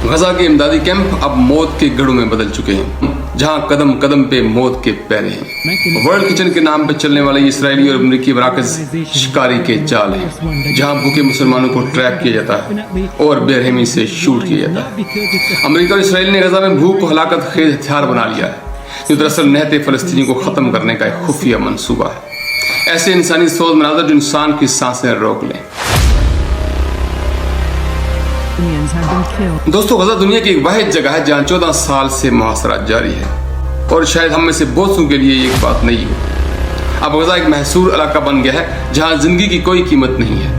غزہ کے امدادی کیمپ اب موت کے گڑھوں میں بدل چکے ہیں، جہاں قدم قدم پہ موت کے پیرے ہیں۔ ورلڈ کچن کے نام پہ چلنے والے اسرائیلی اور امریکی مراکز شکاری کے جال ہیں، جہاں بھوکے مسلمانوں کو ٹریپ کیا جاتا ہے اور بے رحمی سے شوٹ کیا جاتا ہے۔ امریکہ اور اسرائیل نے غزہ میں بھوک کو ہلاکت خیز ہتھیار بنا لیا ہے، جو دراصل نہتے فلسطینی کو ختم کرنے کا ایک خفیہ منصوبہ ہے۔ ایسے انسانی سوز مناظر جو انسان کی سانسیں روک لیں۔ دوستو، غزہ دنیا کی ایک واحد جگہ ہے جہاں 14 سال سے محاصرہ جاری ہے، اور شاید ہم میں سے بہت سو کے لیے یہ ایک بات نہیں ہو۔ اب غزہ ایک محصور علاقہ بن گیا ہے جہاں زندگی کی کوئی قیمت نہیں ہے۔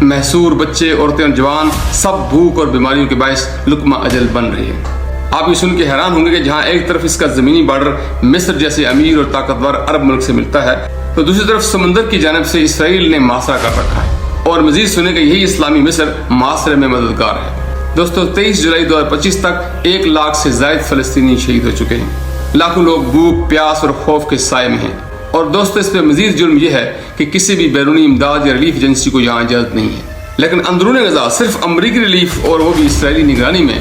محصور بچے، عورتیں اور جوان سب بھوک اور بیماریوں کے باعث لقمہ اجل بن رہے ہیں۔ آپ یہ سن کے حیران ہوں گے کہ جہاں ایک طرف اس کا زمینی بارڈر مصر جیسے امیر اور طاقتور عرب ملک سے ملتا ہے، تو دوسری طرف سمندر کی جانب سے اسرائیل نے محاصرہ کر رکھا ہے، اور مزید سنیں کہ یہی اسلامی مصر محاصرے میں مددگار ہے۔ دوستو، 23 جولائی 2025 تک 1 لاکھ سے زائد فلسطینی شہید ہو چکے ہیں۔ لاکھوں لوگ بھوک، پیاس اور خوف کے سائے میں ہیں۔ اور دوستو، اس پہ مزید جرم یہ ہے کہ کسی بھی بیرونی امداد یا ریلیف ایجنسی کو یہاں اجازت نہیں ہے۔ لیکن اندرون غزہ صرف امریکی ریلیف، اور وہ بھی اسرائیلی نگرانی میں،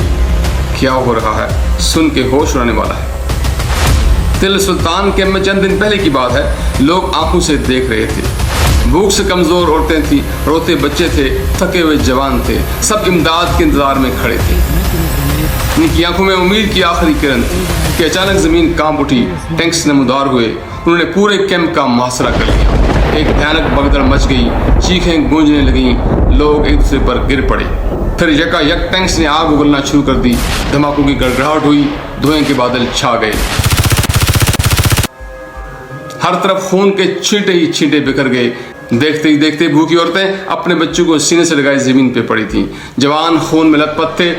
کیا ہو رہا ہے سن کے ہوش اڑانے والا ہے۔ تل سلطان کیمپ میں چند دن پہلے کی بات ہے، لوگ آنکھوں سے دیکھ رہے تھے۔ بھوک سے کمزور عورتیں تھیں، روتے بچے تھے، تھکے ہوئے جوان تھے، سب امداد کے انتظار میں کھڑے تھے۔ ان کی آنکھوں میں امید کی آخری کرن تھی کہ اچانک زمین کانپ اٹھی، ٹینکس نمودار ہوئے، انہوں نے پورے کیمپ کا محاصرہ کر لیا۔ ایک بھیانک بھگدڑ مچ گئی، چیخیں گونجنے لگیں، لوگ ایک دوسرے پر گر پڑے۔ پھر یکا یک ٹینکس نے آگ اگلنا شروع کر دی، دھماکوں کی گڑگڑاہٹ ہوئی، دھوئیں کے بادل چھا گئے۔ ہر طرف خون کے چھینٹے ہی چھینٹے بکھر گئے۔ دیکھتے ہی دیکھتے بھوکی عورتیں اپنے بچوں کو سینے سے لگائے زمین پہ پڑی تھیں، جوان خون میں لت پت تھے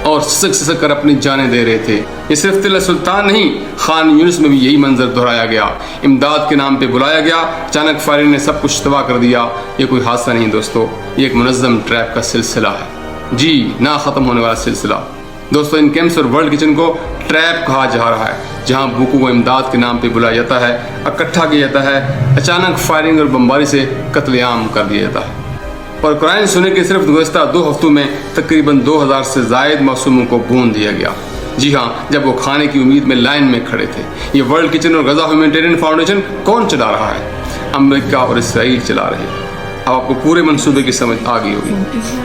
اور سسک سسک کر اپنی جانیں دے رہے تھے۔ یہ صرف تل سلطان نہیں، خان یونس میں بھی یہی منظر دہرایا گیا۔ امداد کے نام پہ بلایا گیا، اچانک فائرنگ نے سب کچھ تباہ کر دیا۔ یہ کوئی حادثہ نہیں دوستو، یہ ایک منظم ٹریپ کا سلسلہ ہے، جی نہ ختم ہونے والا سلسلہ۔ دوستو، ان کیمپس اور ورلڈ کچن کو ٹریپ کہا جا رہا ہے، جہاں بھوکوں کو امداد کے نام پہ بلایا جاتا ہے، اکٹھا کیا جاتا ہے، اچانک فائرنگ اور بمباری سے قتل عام کر دیا جاتا ہے۔ اور قرآن سنے کہ صرف گزشتہ 2 ہفتوں میں تقریباً 2000 سے زائد معصوموں کو بھون دیا گیا، جی ہاں، جب وہ کھانے کی امید میں لائن میں کھڑے تھے۔ یہ ورلڈ کچن اور غزہ ہیومینٹیرین فاؤنڈیشن کون چلا رہا ہے؟ امریکہ اور اسرائیل چلا رہے ہیں۔ اب آپ کو پورے منصوبے کی سمجھ آ گئی ہوگی۔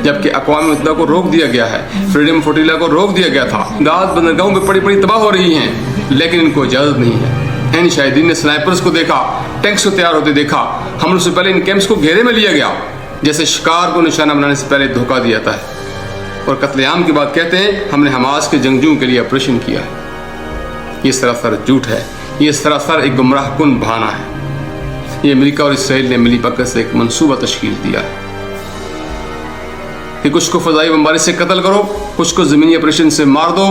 جبکہ اقوام متحدہ کو روک دیا گیا ہے، فریڈم فوٹیلا کو روک دیا گیا تھا، امداد بندرگاہوں پہ پڑی پڑی تباہ ہو رہی ہیں، لیکن ان کو اجازت نہیں ہے۔ ان شاہدین نے سنائپرز کو دیکھا، ٹینکس کو تیار ہوتے دیکھا۔ حملوں سے پہلے ان کیمپس کو گھیرے میں لیا گیا، جیسے شکار کو نشانہ بنانے سے پہلے دھوکہ دیا جاتا ہے۔ اور قتل عام کی بات کہتے ہیں، ہم نے حماس کے جنگجوؤں کے لیے آپریشن کیا ہے۔ یہ سراسر جھوٹ ہے، یہ سراسر ایک گمراہ کن بہانہ ہے۔ یہ امریکہ اور اسرائیل نے ملی بھگت سے ایک منصوبہ تشکیل دیا ہے کہ کچھ کو فضائی بمباری سے قتل کرو، کچھ کو زمینی آپریشن سے مار دو،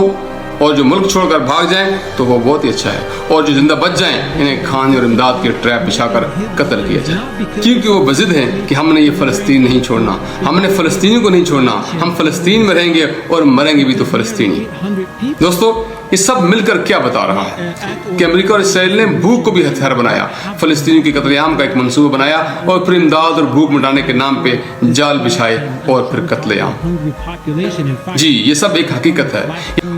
اور جو ملک چھوڑ کر بھاگ جائیں تو وہ بہت ہی اچھا ہے، اور جو زندہ بچ جائیں انہیں کھانے اور امداد کے ٹریپ بچھا کر قتل کیا جائے، کیونکہ وہ بضد ہیں کہ ہم نے یہ فلسطین نہیں چھوڑنا، ہم نے فلسطینیوں کو نہیں چھوڑنا، ہم فلسطین میں رہیں گے اور مریں گے بھی تو فلسطینی۔ دوستو، یہ سب مل کر کیا بتا رہا ہے کہ امریکہ اور اسرائیل نے بھوک کو بھی ہتھیار بنایا، فلسطینیوں کی قتل عام کا ایک منصوبہ بنایا، اور پھر امداد اور بھوک مٹانے کے نام پہ جال بچھائے اور پھر قتل عام۔ جی، یہ سب ایک حقیقت ہے،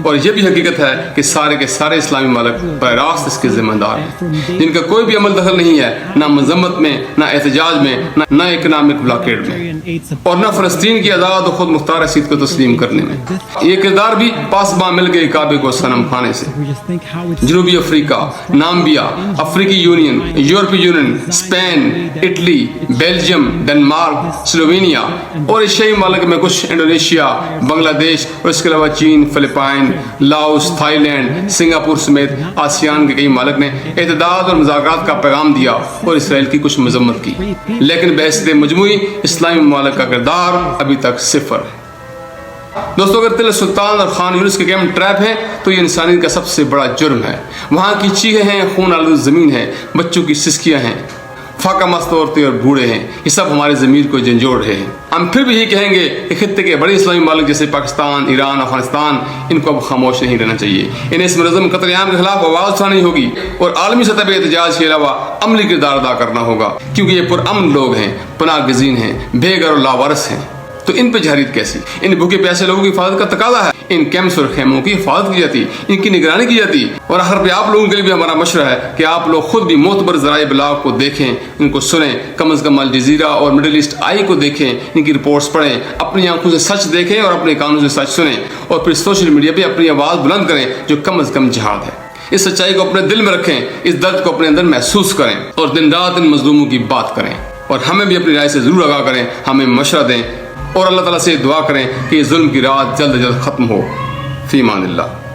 اور یہ بھی حقیقت ہے کہ سارے کے سارے اسلامی ممالک براہ راست اس کے ذمہ دار ہیں، جن کا کوئی بھی عمل دخل نہیں ہے، نہ مذمت میں، نہ احتجاج میں، نہ اکنامک بلاکیڈ میں، اور نہ فلسطین کی آزاد و خود مختار حیثیت کو تسلیم کرنے میں۔ یہ کردار بھی پاسباں مل گئے کعبے کو صنم کھانے سے۔ جنوبی افریقہ، نامبیا، افریقی یونین، یورپی Union, Spain, Italy, Belgium, Denmark, Slovenia اور ایشیائی ممالک میں کچھ، انڈونیشیا، بنگلہ دیش، اور اس کے علاوہ چین، Philippines, Laos, Thailand, Singapore سمیت آسیان کے کئی ممالک نے اعتدال اور مذاکرات کا پیغام دیا اور اسرائیل کی کچھ مذمت کی، لیکن بحیثیت مجموعی اسلامی ممالک کا کردار ابھی تک صفر ہے۔ دوستو، اگر تل سلطان اور خان یونس کے کیمپ ٹریپ ہیں تو یہ انسانیت کا سب سے بڑا جرم ہے۔ وہاں کی چیخیں ہیں، خون آلود زمین ہے، بچوں کی سسکیاں ہیں، فاقہ مست عورتیں اور بوڑھے ہیں، یہ سب ہمارے ضمیر کو جھنجھوڑ رہے ہیں۔ ہم پھر بھی یہی کہیں گے کہ خطے کے بڑے اسلامی ممالک جیسے پاکستان، ایران، افغانستان، ان کو اب خاموش نہیں رہنا چاہیے۔ انہیں اس منظم قتل عام کے خلاف آواز اٹھانی ہوگی اور عالمی سطح پہ احتجاج کے علاوہ عملی کردار ادا کرنا ہوگا، کیونکہ یہ پرامن لوگ ہیں، پناہ گزین ہیں، بے گھر اور لاوارث ہیں۔ تو ان پہ جہریت کیسی؟ ان بھوکے پیاسے لوگوں کی حفاظت کا تقاضا ہے، ان کیمپس اور خیموں کی حفاظت کی جاتی، ان کی نگرانی کی جاتی۔ اور آخر پہ آپ لوگوں کے لیے بھی ہمارا مشورہ ہے کہ آپ لوگ خود بھی معتبر ذرائع ابلاغ کو دیکھیں، ان کو سنیں، کم از کم الجزیرہ اور مڈل ایسٹ آئی کو دیکھیں، ان کی رپورٹس پڑھیں، اپنی آنکھوں سے سچ دیکھیں اور اپنے کانوں سے سچ سنیں، اور پھر سوشل میڈیا پہ اپنی آواز بلند کریں، جو کم از کم جہاد ہے۔ اس سچائی کو اپنے دل میں رکھیں، اس درد کو اپنے اندر محسوس کریں، اور دن رات ان مظلوموں کی بات کریں، اور ہمیں بھی اپنی رائے سے ضرور آگاہ کریں، ہمیں مشورہ دیں، اور اللہ تعالیٰ سے دعا کریں کہ یہ ظلم کی رات جلد از جلد ختم ہو۔ فی امان اللہ۔